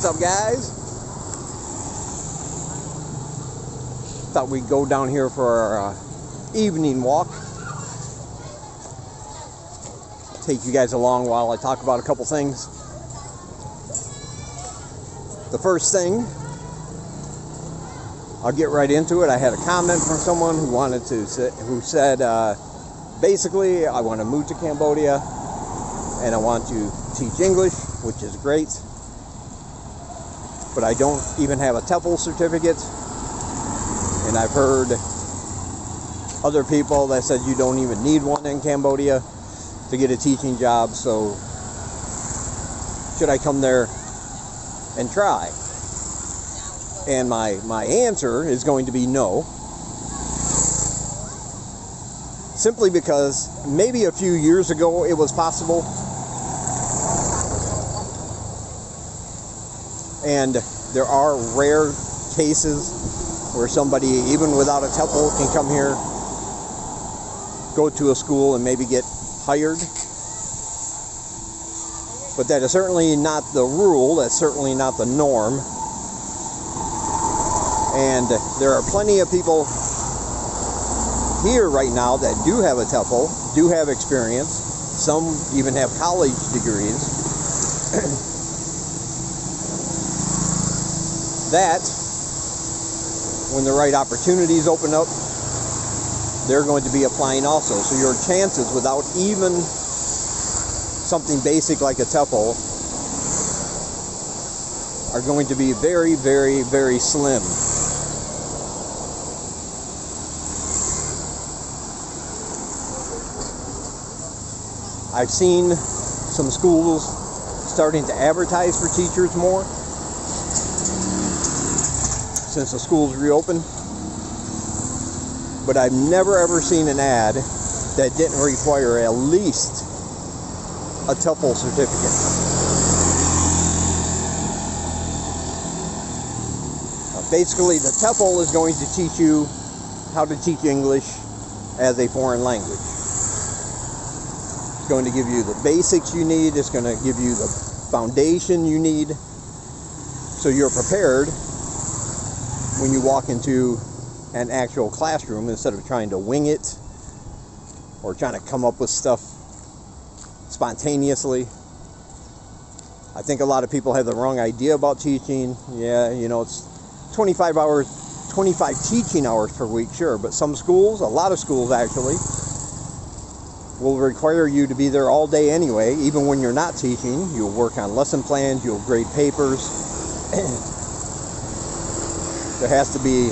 What's up, guys? Thought we'd go down here for our evening walk. Take you guys along while I talk about a couple things. The first thing, I'll get right into it. I had a comment from someone who said, basically, I want to move to Cambodia and I want to teach English, which is great, but I don't even have a TEFL certificate. And I've heard other people that said you don't even need one in Cambodia to get a teaching job, so should I come there and try? And my answer is going to be no. Simply because maybe a few years ago it was possible. And there are rare cases where somebody, even without a TEFL, can come here, go to a school and maybe get hired. But that is certainly not the rule. That's certainly not the norm. And there are plenty of people here right now that do have a TEFL, do have experience. Some even have college degrees. That, when the right opportunities open up, they're going to be applying also. So your chances, without even something basic like a TEFL, are going to be very, very, very slim. I've seen some schools starting to advertise for teachers more since the schools reopened, but I've never ever seen an ad that didn't require at least a TEFL certificate. Basically, the TEFL is going to teach you how to teach English as a foreign language. It's going to give you the basics you need. It's going to give you the foundation you need, so you're prepared when you walk into an actual classroom instead of trying to wing it or trying to come up with stuff spontaneously. I think a lot of people have the wrong idea about teaching. Yeah, it's 25 teaching hours per week, sure, but some schools, a lot of schools actually, will require you to be there all day anyway. Even when you're not teaching, you'll work on lesson plans, you'll grade papers. There has to be,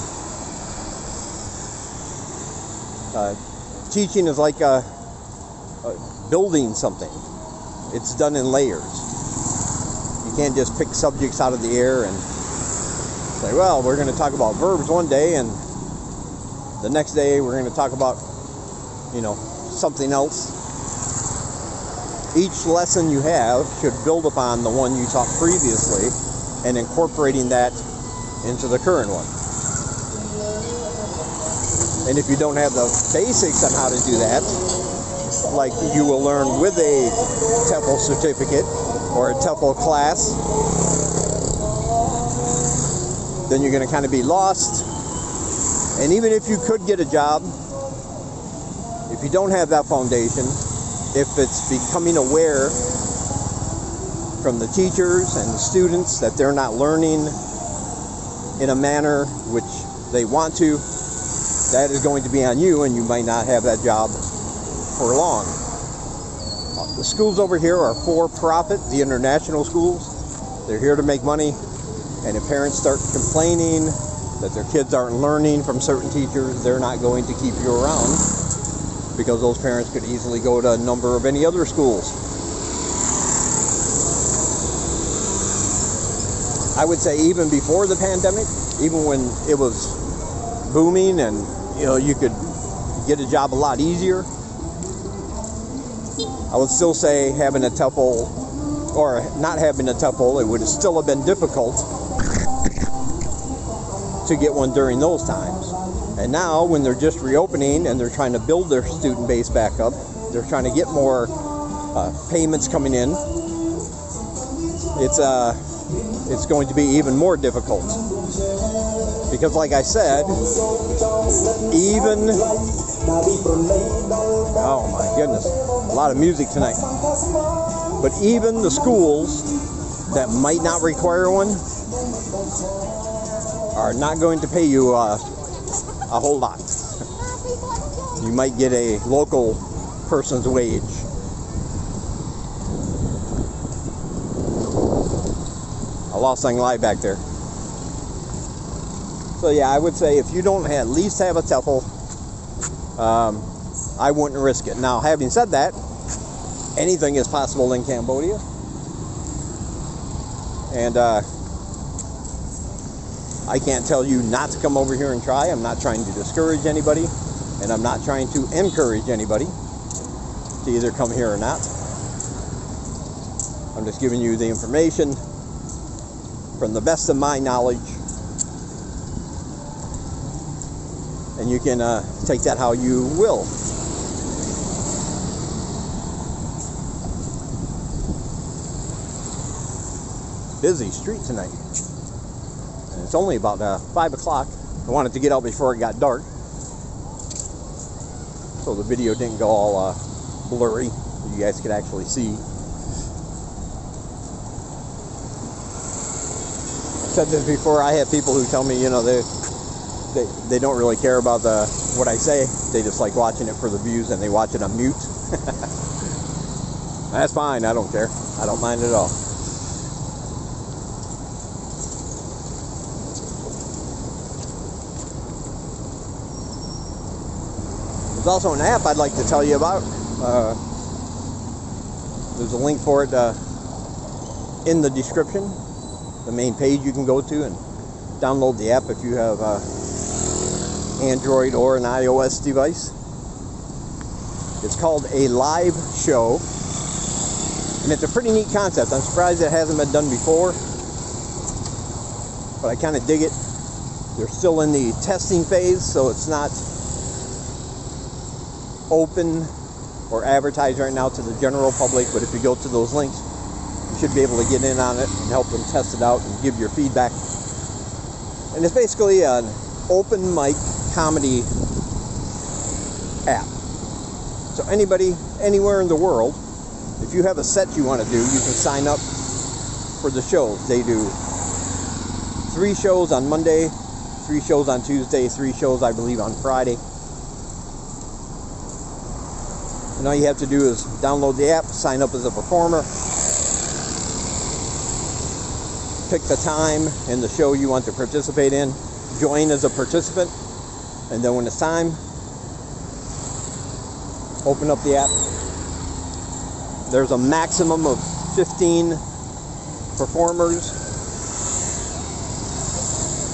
teaching is like building something. It's done in layers. You can't just pick subjects out of the air and say, well, we're going to talk about verbs one day and the next day we're going to talk about, something else. Each lesson you have should build upon the one you taught previously and incorporating that into the current one. And if you don't have the basics on how to do that, like you will learn with a TEFL certificate or a TEFL class, then you're going to kind of be lost. And even if you could get a job, if you don't have that foundation, if it's becoming aware from the teachers and the students that they're not learning in a manner which they want to, that is going to be on you, and you might not have that job for long. The schools over here are for profit, the international schools. They're here to make money, and if parents start complaining that their kids aren't learning from certain teachers, they're not going to keep you around, because those parents could easily go to a number of any other schools. I would say even before the pandemic, even when it was booming and you could get a job a lot easier, I would still say having a TEFL or not having a TEFL, it would still have been difficult to get one during those times. And now, when they're just reopening and they're trying to build their student base back up, they're trying to get more payments coming in. It's it's going to be even more difficult. Because like I said, even, oh my goodness, a lot of music tonight. But even the schools that might not require one are not going to pay you a whole lot. You might get a local person's wage. I lost something live back there. So yeah, I would say if you don't at least have a TEFL, I wouldn't risk it. Now, having said that, anything is possible in Cambodia. And I can't tell you not to come over here and try. I'm not trying to discourage anybody, and I'm not trying to encourage anybody to either come here or not. I'm just giving you the information from the best of my knowledge, and you can take that how you will. Busy street tonight, and it's only about 5 o'clock. I wanted to get out before it got dark, so the video didn't go all blurry. You guys could actually see. I've said this before. I have people who tell me, you know, they don't really care about what I say. They just like watching it for the views, and they watch it on mute. That's fine. I don't care. I don't mind at all. There's also an app I'd like to tell you about. There's a link for it in the description. The main page you can go to and download the app if you have Android or an iOS device. It's called A Live Show, and it's a pretty neat concept. I'm surprised it hasn't been done before, but I kind of dig it. They're still in the testing phase, so it's not open or advertised right now to the general public, but if you go to those links, you should be able to get in on it and help them test it out and give your feedback. And it's basically an open mic comedy app. So anybody, anywhere in the world, if you have a set you want to do, you can sign up for the shows. They do 3 shows on Monday, 3 shows on Tuesday, 3 shows, I believe, on Friday. And all you have to do is download the app, sign up as a performer, pick the time and the show you want to participate in, join as a participant, and then when it's time, open up the app. There's a maximum of 15 performers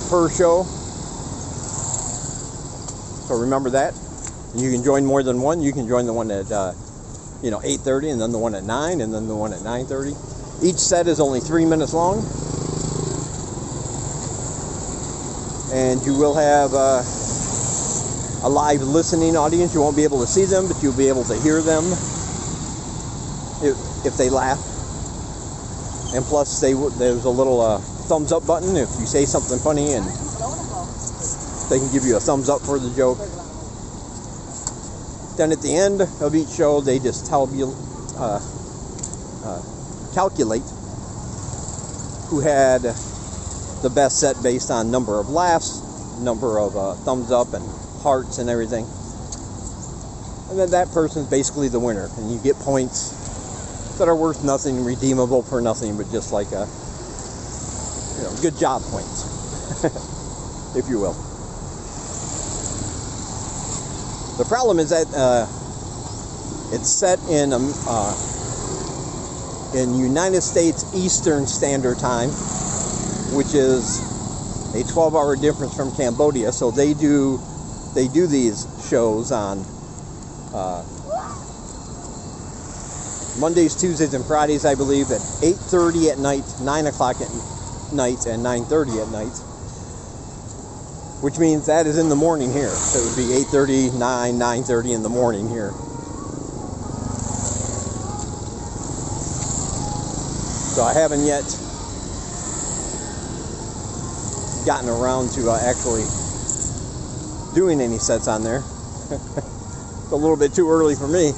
per show, so remember that. And you can join more than one. You can join the one at 8:30, and then the one at 9, and then the one at 9:30. Each set is only 3 minutes long, and you will have a live listening audience. You won't be able to see them, but you'll be able to hear them if they laugh. And plus, there's a little thumbs up button if you say something funny, and they can give you a thumbs up for the joke. Then at the end of each show, they just calculate who had the best set based on number of laughs, number of thumbs up and hearts and everything. And then that person's basically the winner, and you get points that are worth nothing, redeemable for nothing, but just like good job points, if you will. The problem is that it's set in United States Eastern Standard Time, which is a 12-hour difference from Cambodia. So they do these shows on Mondays, Tuesdays, and Fridays, I believe, at 8:30 at night, 9 o'clock at night, and 9:30 at night. Which means that is in the morning here. So it would be 8:30, 9:30 in the morning here. So I haven't yet gotten around to actually doing any sets on there. It's a little bit too early for me,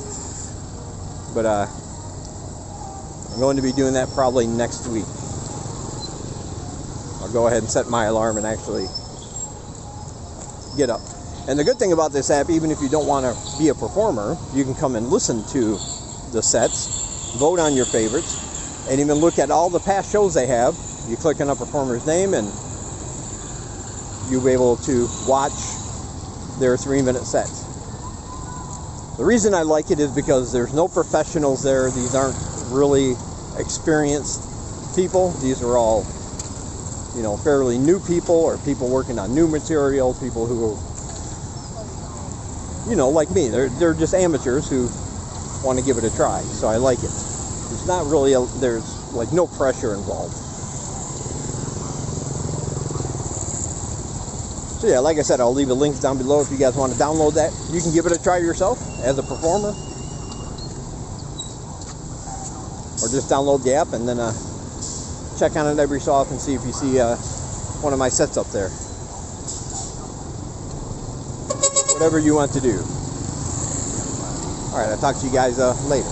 but I'm going to be doing that probably next week. I'll go ahead and set my alarm and actually get up. And the good thing about this app, even if you don't want to be a performer, you can come and listen to the sets, vote on your favorites, and even look at all the past shows they have. You click on a performer's name and you'll be able to watch their 3-minute sets. The reason I like it is because there's no professionals there. These aren't really experienced people. These are all, you know, fairly new people, or people working on new material, people who, you know, like me. They're just amateurs who want to give it a try. So I like it. It's not really there's like no pressure involved. So yeah, like I said, I'll leave the links down below if you guys want to download that. You can give it a try yourself as a performer, or just download the app and then check on it every so often, see if you see one of my sets up there. Whatever you want to do. Alright, I'll talk to you guys later.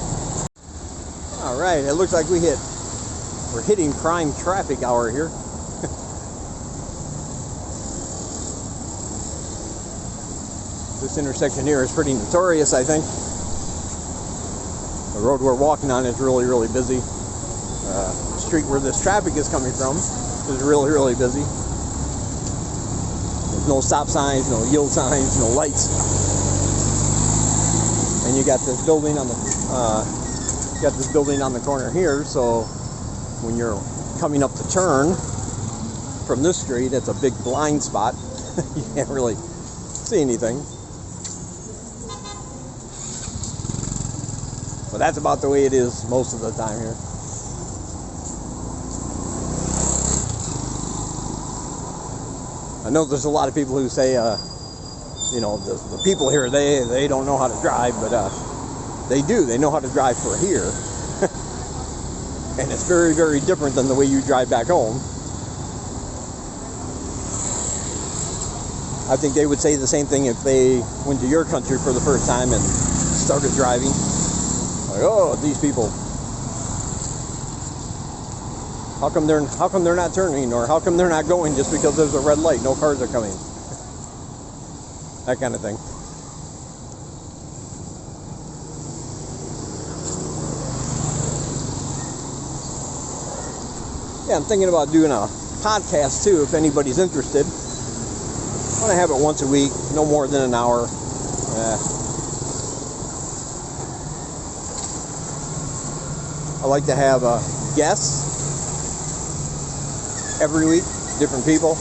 Alright, it looks like we're hitting prime traffic hour here. This intersection here is pretty notorious, I think. The road we're walking on is really, really busy. The street where this traffic is coming from is really, really busy. There's no stop signs, no yield signs, no lights. And you got this building on the corner here, so when you're coming up the turn from this street, it's a big blind spot. You can't really see anything. But that's about the way it is most of the time here. I know there's a lot of people who say, you know, the people here, they don't know how to drive, but they do. They know how to drive for here. And it's very, very different than the way you drive back home. I think they would say the same thing if they went to your country for the first time and started driving. Like, oh, these people, how come they're not turning, or how come they're not going just because there's a red light, no cars are coming? That kind of thing. Yeah, I'm thinking about doing a podcast too, if anybody's interested. I want to have it once a week, no more than an hour. I like to have guests every week, different people.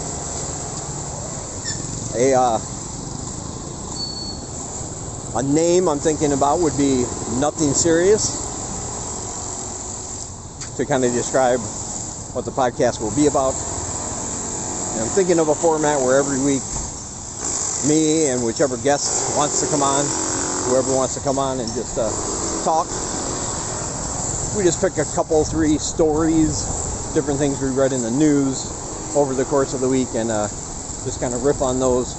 A name I'm thinking about would be Nothing Serious, to kind of describe what the podcast will be about. And I'm thinking of a format where every week, me and whichever guest wants to come on, whoever wants to come on and just talk. We just pick a couple, 3 stories, different things we read in the news over the course of the week, and just kind of riff on those.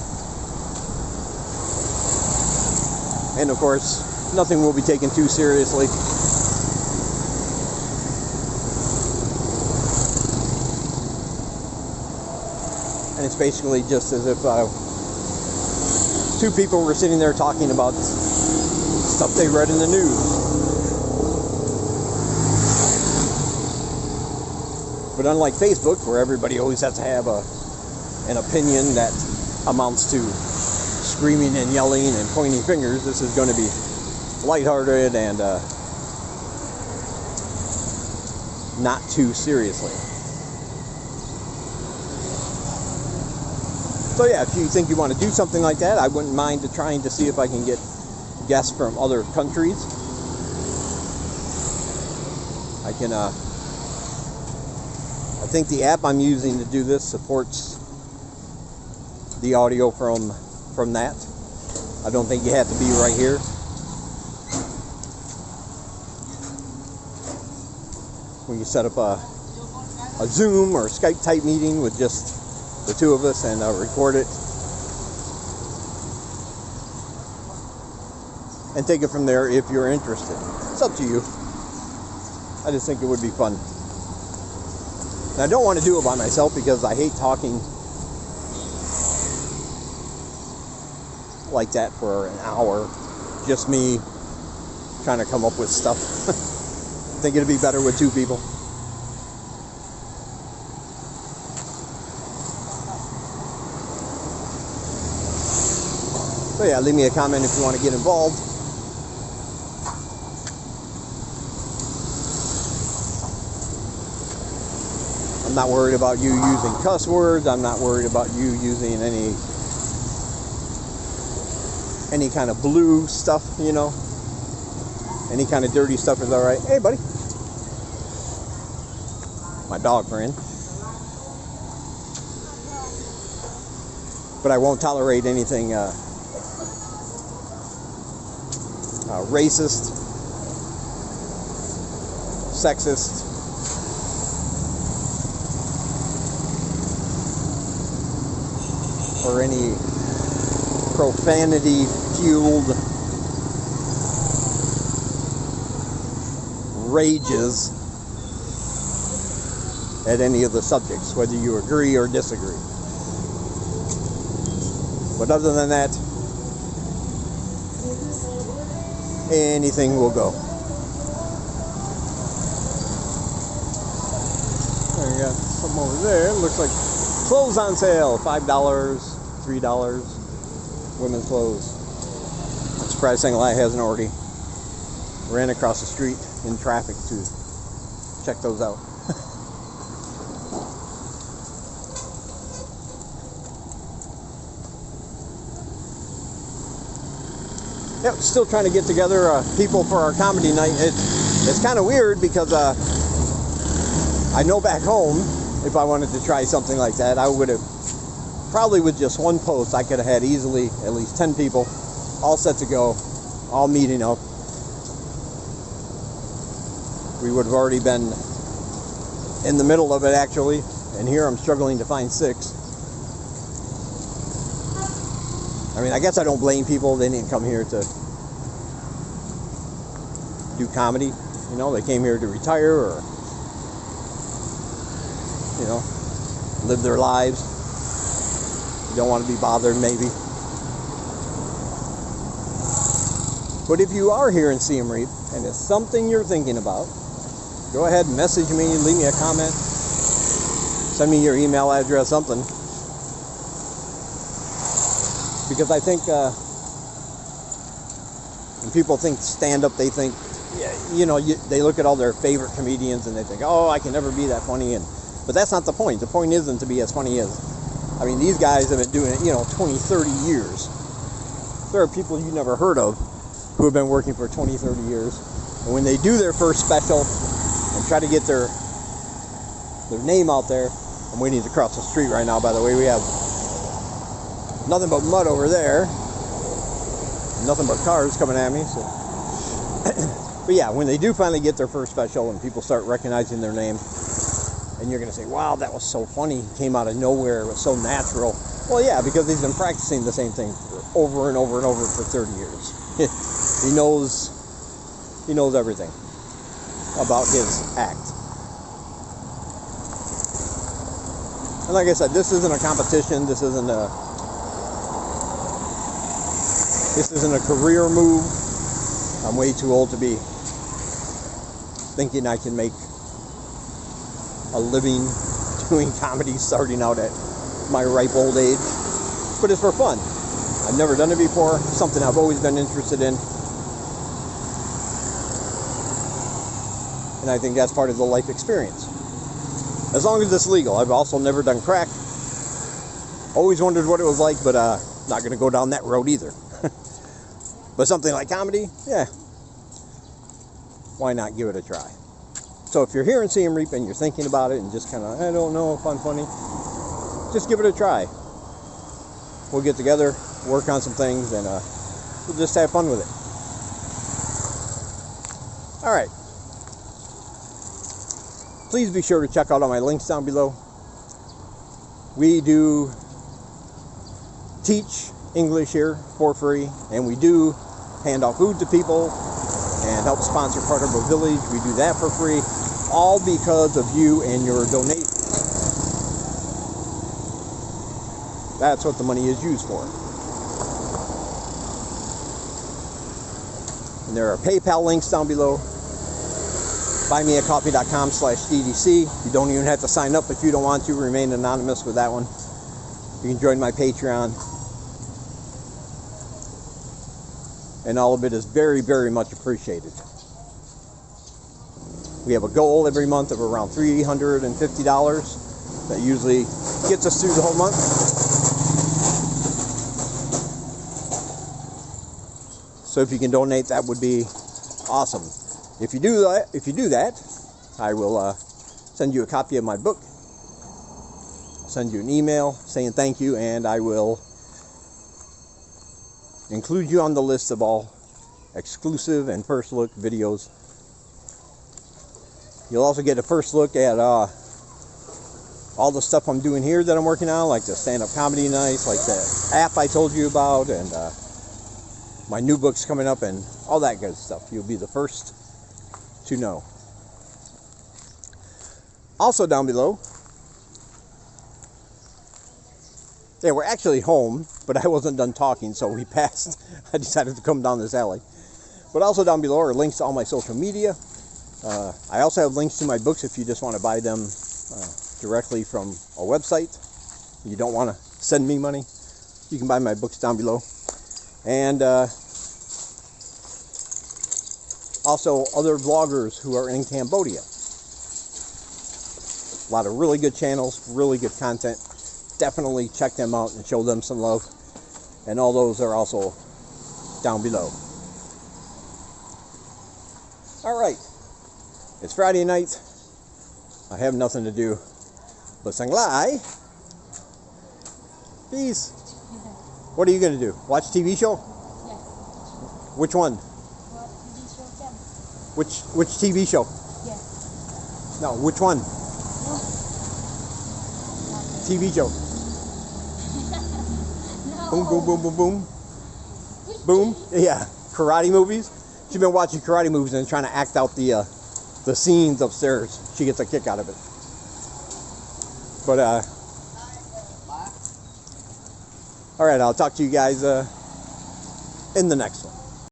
And of course, nothing will be taken too seriously. And it's basically just as if 2 people were sitting there talking about stuff they read in the news. But unlike Facebook, where everybody always has to have an opinion that amounts to screaming and yelling and pointing fingers, this is going to be lighthearted and not too seriously. So yeah, if you think you want to do something like that, I wouldn't mind trying to see if I can get guests from other countries. I think the app I'm using to do this supports the audio from that. I don't think you have to be right here. When you set up a Zoom or Skype type meeting with just the two of us, and record it and take it from there if you're interested. It's up to you. I just think it would be fun. And I don't want to do it by myself because I hate talking like that for an hour. Just me trying to come up with stuff. I think it'd be better with two people. So yeah, leave me a comment if you want to get involved. I'm not worried about you using cuss words. I'm not worried about you using any kind of blue stuff, you know. Any kind of dirty stuff is alright. Hey, buddy. My dog friend. But I won't tolerate anything racist, sexist, or any profanity-fueled rages at any of the subjects, whether you agree or disagree. But other than that, anything will go. There you got some over there. Looks like clothes on sale. $5, $3. Women's clothes. I'm surprised Singalai hasn't already ran across the street in traffic to check those out. Yep, still trying to get together people for our comedy night. It's kind of weird because I know back home, if I wanted to try something like that, I would have probably with just one post, I could have had easily at least 10 people all set to go, all meeting up. We would have already been in the middle of it actually, and here I'm struggling to find 6. I mean, I guess I don't blame people. They didn't come here to do comedy. You know, they came here to retire or, you know, live their lives. You don't want to be bothered, maybe. But if you are here in Siem Reap and it's something you're thinking about, go ahead and message me, leave me a comment, send me your email address, something. Because I think when people think stand-up, they think, you know, they look at all their favorite comedians and they think, oh, I can never be that funny. But that's not the point. The point isn't to be as funny as, I mean, these guys have been doing it, 20, 30 years. There are people you never heard of who have been working for 20, 30 years. And when they do their first special and try to get their name out there, I'm waiting to cross the street right now, by the way. We have nothing but mud over there. Nothing but cars coming at me. So. But yeah, when they do finally get their first special and people start recognizing their name, and you're going to say, wow, that was so funny. It came out of nowhere. It was so natural. Well, yeah, because he's been practicing the same thing over and over and over for 30 years. He knows everything about his act. And like I said, this isn't a competition. This isn't a career move. I'm way too old to be thinking I can make a living doing comedy starting out at my ripe old age. But it's for fun. I've never done it before. Something I've always been interested in. And I think that's part of the life experience. As long as it's legal. I've also never done crack. Always wondered what it was like, but not going to go down that road either. But something like comedy, yeah, why not give it a try? So if you're here in Siem Reap and you're thinking about it and just kind of, I don't know if I'm funny, just give it a try. We'll get together, work on some things, and we'll just have fun with it. All right. Please be sure to check out all my links down below. We do teach English here for free, and we do hand out food to people and help sponsor part of a village. We do that for free, all because of you and your donation. That's what the money is used for. And there are PayPal links down below. buymeacoffee.com/DDC. You don't even have to sign up if you don't want to. Remain anonymous with that one. You can join my Patreon. And all of it is very, very much appreciated. We have a goal every month of around $350. That usually gets us through the whole month. So if you can donate, that would be awesome. If you do that, I will send you a copy of my book. I'll send you an email saying thank you, and I will include you on the list of all exclusive and first look videos. You'll also get a first look at all the stuff I'm doing here that I'm working on, like the stand-up comedy nights, like the app I told you about, and my new book's coming up, and all that good stuff. You'll be the first to know. Also down below, yeah, we're actually home, but I wasn't done talking, so we passed. I decided to come down this alley. But also down below are links to all my social media. I also have links to my books if you just want to buy them directly from a website. You don't want to send me money. You can buy my books down below. And also other vloggers who are in Cambodia. A lot of really good channels, really good content. Definitely check them out and show them some love. And all those are also down below. Alright, it's Friday night. I have nothing to do but sing lie. Peace. What are you going to do? Watch TV show? Yes. Which one? What TV show can? Which TV show? Yes. No, which one? No. TV show. No. Boom, boom, boom, boom, boom. Boom. Yeah, karate movies. She's been watching karate movies and trying to act out the scenes upstairs. She gets a kick out of it. But all right, I'll talk to you guys in the next one.